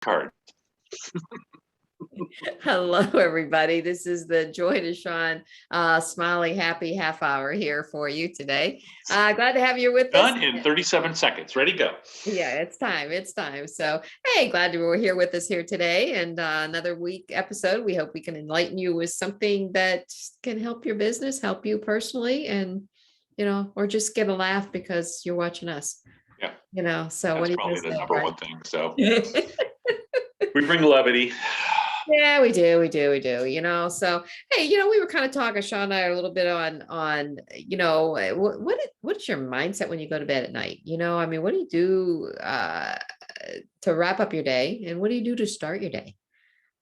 card. Hello, everybody. This is the Joy to Sean smiley, happy half hour here for you today. Glad to have you with us. Done in 37 seconds. Ready, go. Yeah, it's time. It's time. So, hey, glad you were here with us here today, and another week episode. We hope we can enlighten you with something that can help your business, help you personally, and or just get a laugh because you're watching us. Yeah. So That's what do you probably guys the think, number right? one thing. So we bring levity. Yeah, we do. So, hey, we were kind of talking, Sean and I, a little bit on, what is your mindset when you go to bed at night? I mean, what do you do to wrap up your day, and what do you do to start your day?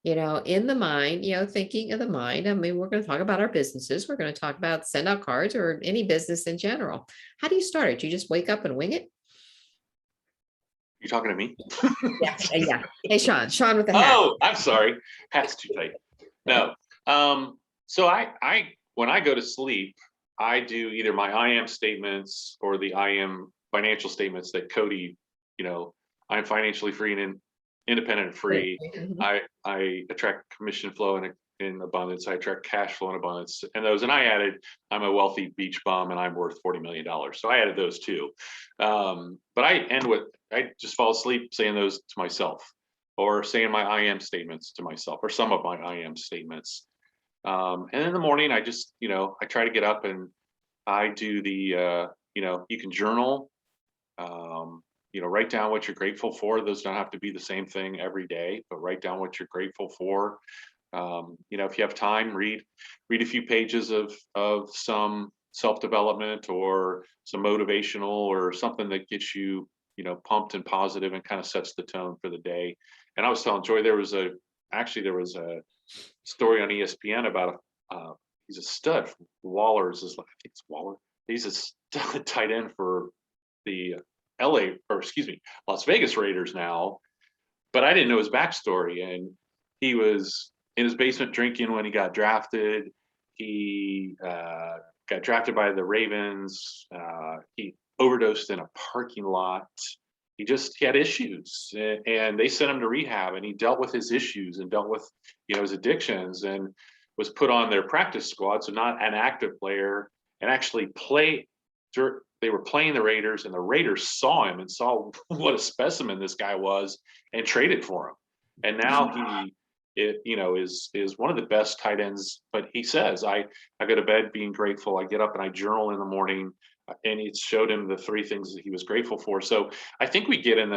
In the mind, thinking of the mind. I mean, we're going to talk about our businesses. We're going to talk about send out cards or any business in general. How do you start it? You just wake up and wing it? You talking to me? Yeah. Yeah. Hey, Sean with the hat. Oh, I'm sorry. Hat's too tight. No. So I when I go to sleep, I do either my I am statements or the I am financial statements that Cody, I'm financially free and independent and free. Mhm. I attract commission flow in abundance. I attract cash flow in abundance. And I added, I'm a wealthy beach bum and I'm worth $40 million. So I added those too. But I just fall asleep saying those to myself, or saying my I am statements to myself, or some of my I am statements. And in the morning, I just, I try to get up and I do you can journal, write down what you're grateful for. Those don't have to be the same thing every day, but write down what you're grateful for. If you have time, read a few pages of some self-development or some motivational or something that gets you, pumped and positive and kind of sets the tone for the day. And I was telling Joy, there was a story on ESPN about he's a stud. Waller's is like, I think it's Waller. He's a stud tight end for the Las Vegas Raiders now, but I didn't know his backstory. And he was in his basement drinking when he got drafted. He got drafted by the Ravens. He overdosed in a parking lot. He had issues, and they sent him to rehab, and he dealt with his issues and dealt with, his addictions, and was put on their practice squad. So not an active player, and actually they were playing the Raiders, and the Raiders saw him and saw what a specimen this guy was and traded for him. And now he is one of the best tight ends. But he says, I go to bed being grateful. I get up and I journal in the morning, and it showed him the three things that he was grateful for. So I think we get in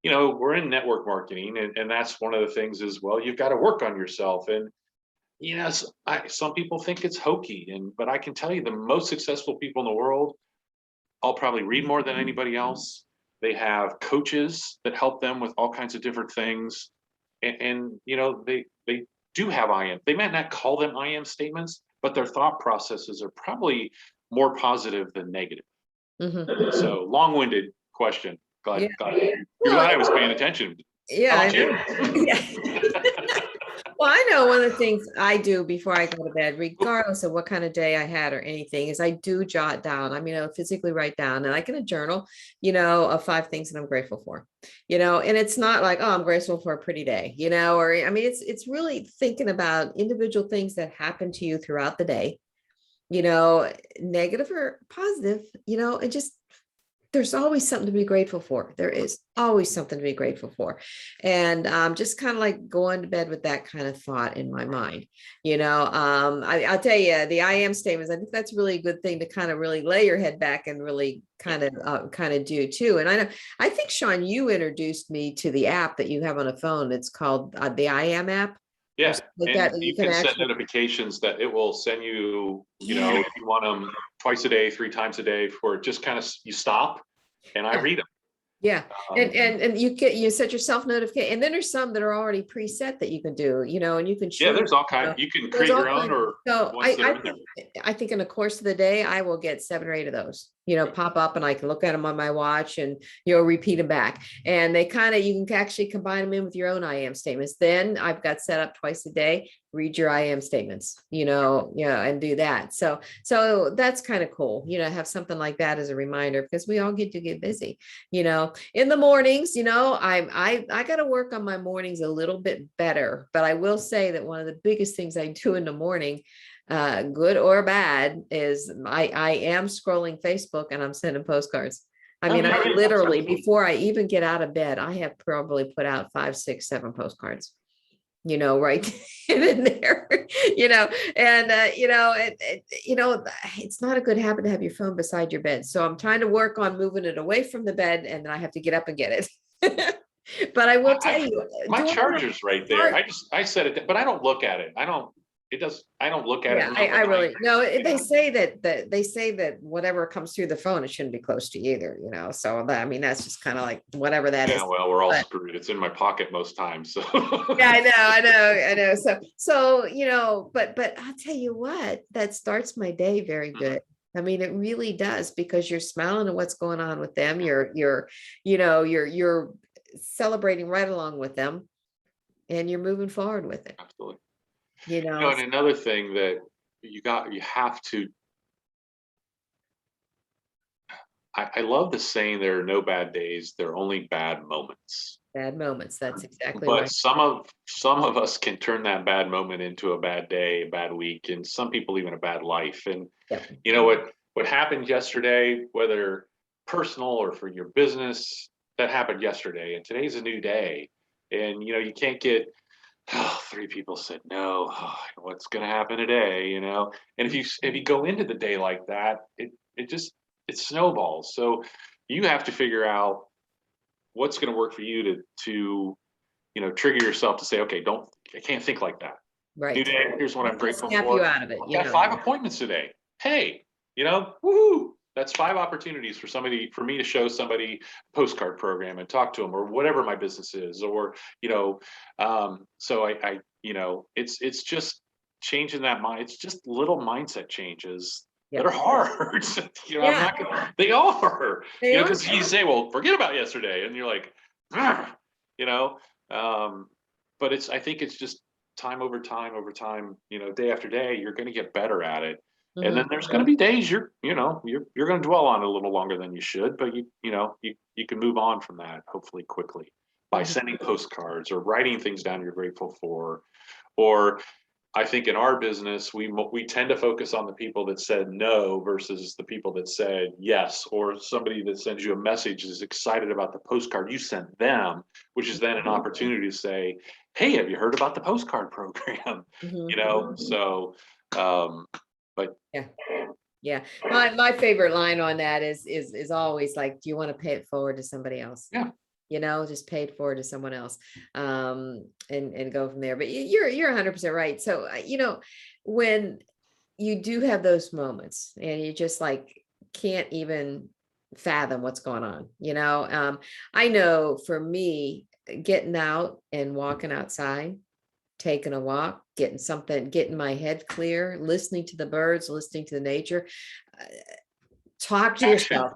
we're in network marketing, and that's one of the things is, well, you've got to work on yourself. And some people think it's hokey, but I can tell you the most successful people in the world, I'll probably read more than anybody else. They have coaches that help them with all kinds of different things. And they do have I am. They might not call them I am statements, but their thought processes are probably more positive than negative. Mhm. So long-winded question. Yeah. You're glad I was paying attention. Yeah, How I about know. you? Yeah. Well, I know one of the things I do before I go to bed, regardless of what kind of day I had or anything, is I do jot down. I mean, I physically write down, and like in a journal, of 5 things that I'm grateful for. And it's not like, oh, I'm grateful for a pretty day, or I mean, it's really thinking about individual things that happen to you throughout the day, negative or positive, and just there's always something to be grateful for. There is always something to be grateful for. And just kind of like going to bed with that kind of thought in my mind. I'll tell you, the I am statements, I think that's really a good thing to kind of really lay your head back and really kind of do too. And I think, Sean, you introduced me to the app that you have on a phone. It's called the I am app. Yeah, Like and that you can set notifications that it will send you, Yeah. if you want them twice a day, 3 times a day, for just kind of, you stop and I read them. Yeah. And you set yourself notification, and then there's some that are already preset that you can do, and you can choose. Yeah, there's all kinds. You can There's create all your own, kinds. or So ones that are in there. I think in the course of the day, I will get 7 or 8 of those. pop up, and I can look at them on my watch and, repeat them back. And they kind of, you can actually combine them in with your own I am statements. Then I've got set up twice a day, read your I am statements, and do that. So that's kind of cool, have something like that as a reminder, because we all get busy, in the mornings. I got to work on my mornings a little bit better, but I will say that one of the biggest things I do in the morning, good or bad, is I am scrolling Facebook and I'm sending postcards. I mean, I literally, before I even get out of bed, I have probably put out 5, 6, 7 postcards, right in there, and, it's not a good habit to have your phone beside your bed. So I'm trying to work on moving it away from the bed, and then I have to get up and get it. But I will tell you, my charger's right there. I set it, but I don't look at it. I don't look at it. I really, no, they say that whatever comes through the phone, it shouldn't be close to you either, so that, I mean, that's just kind of like whatever that is. Well, we're all screwed. It's in my pocket most times, so. Yeah, I know. So, but I'll tell you what, that starts my day very good. I mean, it really does, because you're smiling at what's going on with them. You're celebrating right along with them, and you're moving forward with it. Absolutely. And another thing that you have to, I love the saying, there are no bad days, there are only bad moments. Bad moments. That's exactly But right. some of us can turn that bad moment into a bad day, a bad week, and some people even a bad life. And what happened yesterday, whether personal or for your business, that happened yesterday, and today's a new day. And you can't get, 3 people said no. What's going to happen today? And if you go into the day like that, it snowballs. So you have to figure out what's going to work for you to trigger yourself to say, okay, I can't think like that. Right. New day. Here's what I'm grateful Snap for. you out of it. I've got 5 appointments today. Hey, woohoo! That's 5 opportunities for me to show somebody a postcard program and talk to them, or whatever my business is, or so I it's just changing that mind. It's just little mindset changes that are hard. They are, because you say, well, forget about yesterday, and you're like, but I think it's just time over time, day after day, you're going to get better at it. And then there's going to be days you're going to dwell on it a little longer than you should, but you can move on from that, hopefully quickly, by sending postcards or writing things down you're grateful for. Or I think in our business, we tend to focus on the people that said no versus the people that said yes, or somebody that sends you a message is excited about the postcard you sent them, which is then an opportunity to say, hey, have you heard about the postcard program? So, but yeah. My favorite line on that is always like, do you want to pay it forward to somebody else? Yeah. Just pay it forward to someone else, and go from there. But you're 100% right. So, when you do have those moments and you just like can't even fathom what's going on, I know for me, getting out and walking outside, taking a walk, getting my head clear, listening to the birds, listening to the nature, talk to yourself.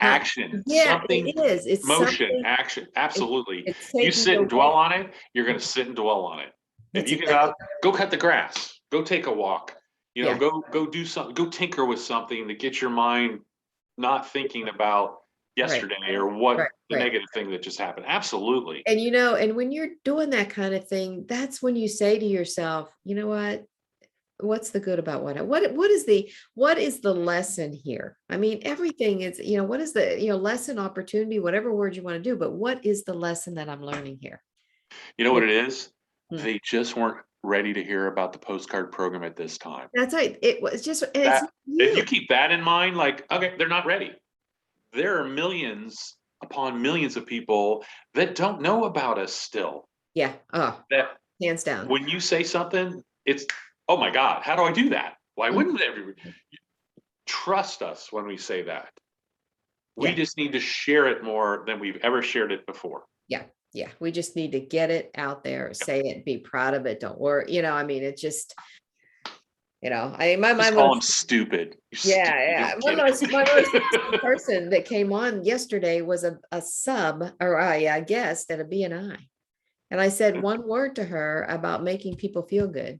Action. Yeah, something, it is. It's motion, action. Absolutely. You sit and away. dwell on it, you're going to sit and dwell on it. If you get out, go cut the grass, go take a walk, go do something, go tinker with something to get your mind not thinking about yesterday or what the negative thing that just happened. Absolutely. And and when you're doing that kind of thing, that's when you say to yourself, you know what? What's the good about what is the lesson here? I mean, everything is, what is the, lesson, opportunity, whatever word you want to do, but what is the lesson that I'm learning here? You know what it is? They just weren't ready to hear about the postcard program at this time. That's right. It was just, if you keep that in mind, like, okay, they're not ready. There are millions upon millions of people that don't know about us still. Yeah. Oh, that hands down. When you say something, it's, oh my God, how do I do that? Why wouldn't everybody trust us when we say that? We just need to share it more than we've ever shared it before. Yeah. Yeah. We just need to get it out there, say it, be proud of it. Don't worry. I mean, it just, my Just mind call was, him stupid. You yeah, stupid yeah. young My most recent kid. person that came on yesterday was a sub or a guest at a BNI. And I said one word to her about making people feel good,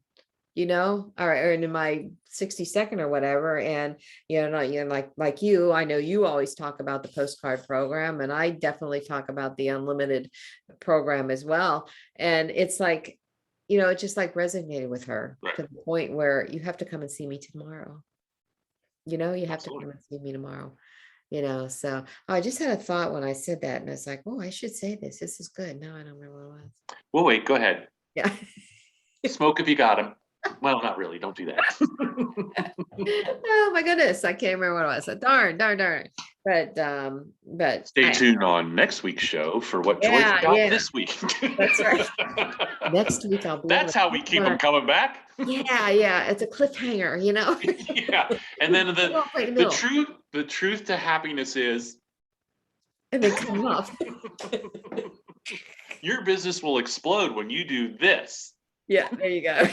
or in my 60-second or whatever. And, like you, I know you always talk about the postcard program, and I definitely talk about the unlimited program as well. And it's like, it just like resonated with her Right. to the point where you have to come and see me tomorrow. You have to Absolutely. come and see me tomorrow. So I just had a thought when I said that, and it's like, oh, I should say this. This is good. No, I don't remember what it was. Well, wait, go ahead. Yeah. Smoke if you got him. Well, not really. Don't do that. Oh my goodness, I can't remember what it was. So darn. But Stay tuned on next week's show for what Joy forgot yeah, this week. that's right. Next week I'll be able That's to how we talk keep them about- coming back. Yeah, it's a cliffhanger, Yeah. And then Right in the the middle, truth to happiness is and then come off. your business will explode when you do this. Yeah, there you go.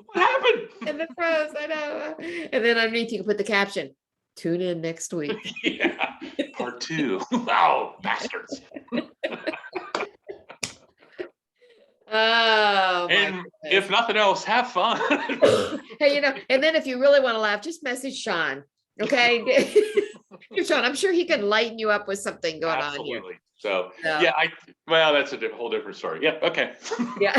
What happened? And the pros, I know. And then underneath you can put the caption, tune in next week. Yeah. Part 2. Wow, bastards. Oh my And if nothing else, have fun. Hey, and then if you really want to laugh, just message Sean. Okay. Sean, I'm sure he can lighten you up with something going on here. Absolutely. So So, yeah, well, that's a whole different story. Yeah, okay. yeah.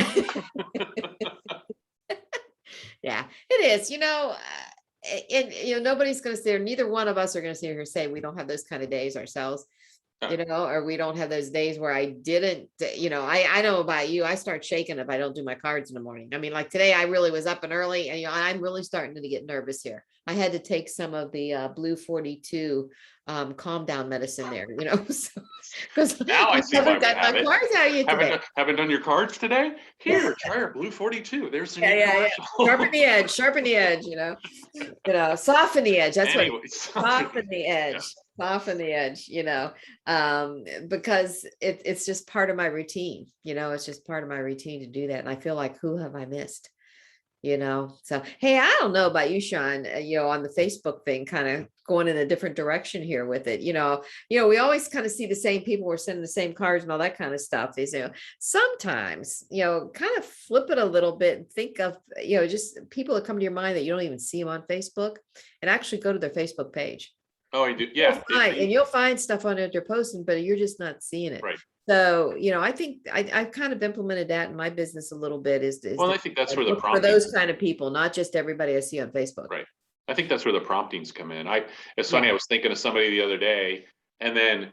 Yeah, it is, and nobody's going to say, or neither one of us are going to sit here and say we don't have those kind of days ourselves. Or we don't have those days where I didn't, I know about you. I start shaking if I don't do my cards in the morning. I mean, like today, I really was up and early, and I'm really starting to get nervous here. I had to take some of the Blue 42 calm down medicine there, because Now I see why we got my have it. cards out of you today. Haven't done your cards today? Here, try our Blue 42. There's the new Yeah. commercial. Sharpen the edge, soften the edge. That's what Anyways, soften the edge. Soften the edge, because it's just part of my routine, it's just part of my routine to do that. And I feel like, who have I missed? So, hey, I don't know about you, Sean, on the Facebook thing, kind of going in a different direction here with it. We always kind of see the same people, we're sending the same cards and all that kind of stuff. Sometimes, kind of flip it a little bit and think of, just people that come to your mind that you don't even see them on Facebook, and actually go to their Facebook page. Oh, I do. Yeah. And you'll find stuff on it they're posting, but you're just not seeing it. Right. So, I think I've kind of implemented that in my business a little bit Well, I think that's where the look for prompting, those kind of people, not just everybody I see on Facebook. Right. I think that's where the promptings come in. It's funny, I was thinking of somebody the other day, and then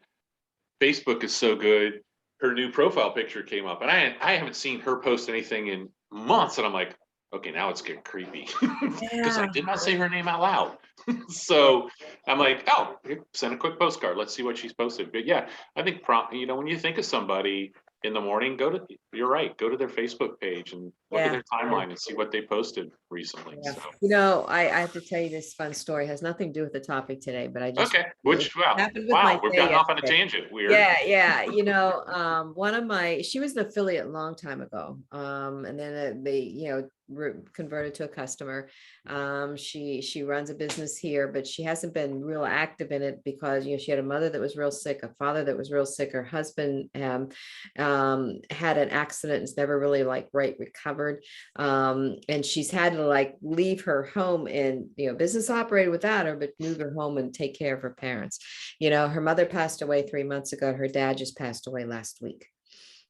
Facebook is so good. Her new profile picture came up, and I haven't seen her post anything in months, and I'm like, okay, now it's getting creepy because I did not say her name out loud. So I'm like, oh, send a quick postcard. Let's see what she's posted. But yeah, I think when you think of somebody in the morning, you're right, go to their Facebook page and look at their timeline and see what they posted recently. Yeah. So. I have to tell you this fun story. It has nothing to do with the topic today, but I just Okay. happened with my We've day gotten off on a yesterday. tangent. Weird. Yeah. She was an affiliate a long time ago. And then they, converted to a customer. She runs a business here, but she hasn't been real active in it because, she had a mother that was real sick, a father that was real sick. Her husband had an accident and has never really recovered. And she's had to leave her home, and, business operated without her, but move her home and take care of her parents. Her mother passed away 3 months ago. Her dad just passed away last week.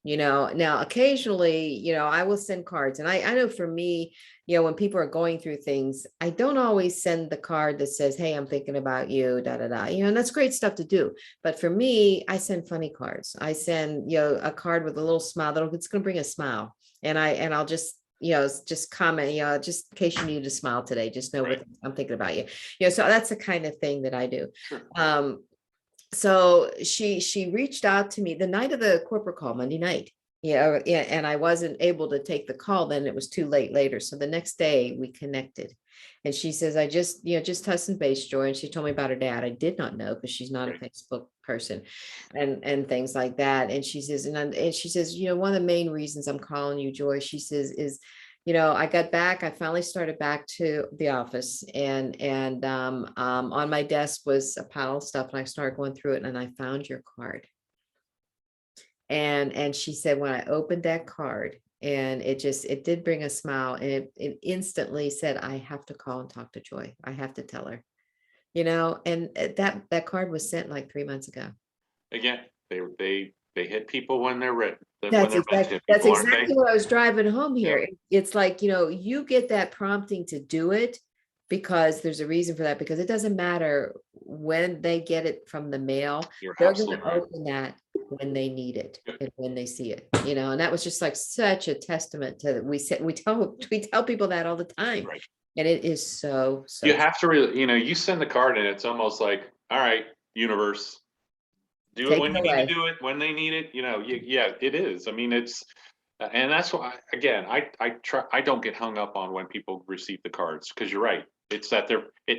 Now occasionally, I will send cards, and I know for me, when people are going through things, I don't always send the card that says, hey, I'm thinking about you, and that's great stuff to do. But for me, I send funny cards. I send, a card with a little smile it's going to bring a smile. And I'll just, just comment, just in case you need to smile today, just know what I'm thinking about you. So that's the kind of thing that I do. Sure. So she reached out to me the night of the corporate call, Monday night. And I wasn't able to take the call then. It was too late later. So the next day we connected, and she says, I just touching base, Joy. And she told me about her dad. I did not know, because she's not a Facebook person and things like that. And she says, and she says, one of the main reasons I'm calling you, Joy, she says, is, I got back, I finally started back to the office, and on my desk was a pile of stuff, and I started going through it, and I found your card. And she said, when I opened that card, and it did bring a smile, and it instantly said, I have to call and talk to Joy. I have to tell her, and that card was sent like 3 months ago. Again, they hit people when they're written, when That's they're meant to hit that's people, aren't they? exactly what I was driving home Yeah. here. It's like, you get that prompting to do it because there's a reason for that, because it doesn't matter when they get it from the mail, You're they're absolutely gonna right. open that when they need it Yep. and when they see it, and that was just like such a testament to, we tell people that all the time. Right. And it is so You have to really, you send the card and it's almost like, all right, universe, do it Take when it you need away. to do it, when they need it, yeah, it is. I mean, and that's why, again, I don't get hung up on when people receive the cards, because you're right. It's that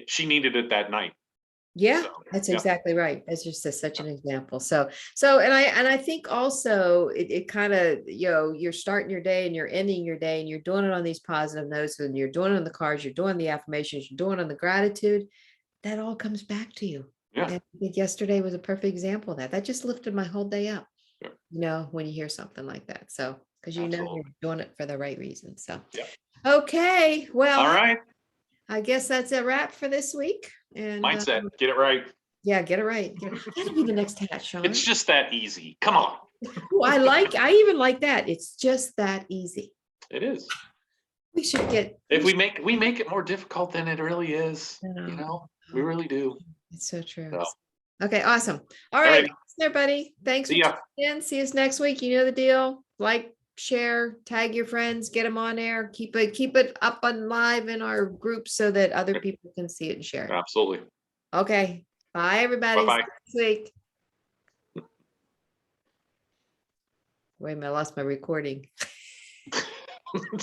she needed it that night. Yeah, So, that's yeah. exactly right. That's just such an example. So, and I think also it kind of, you're starting your day and you're ending your day, and you're doing it on these positive notes, and you're doing it on the cards, you're doing the affirmations, you're doing it on the gratitude, that all comes back to you. Yeah. And I think yesterday was a perfect example of that. That just lifted my whole day up, Yeah. when you hear something like that. So, because Absolutely. you're doing it for the right reason. So, Yeah. okay, well, All right. I guess that's a wrap for this week. And Mindset, get it right. yeah, get it right. That'll be the next hat, Sean. It's just that easy. Come on. Oh, I even like that. It's just that easy. It is. We should get. If we make it more difficult than it really is, we really do. It's so true. So. Okay, awesome. All right, Alrighty. everybody. Thanks for See ya. tuning in. See us next week. You know the deal. Like, share, tag your friends, get them on air. Keep it up on live in our group so that other people can see it and share it. Absolutely. Okay. Bye, everybody. Bye-bye. See you next week. Wait a minute, I lost my recording.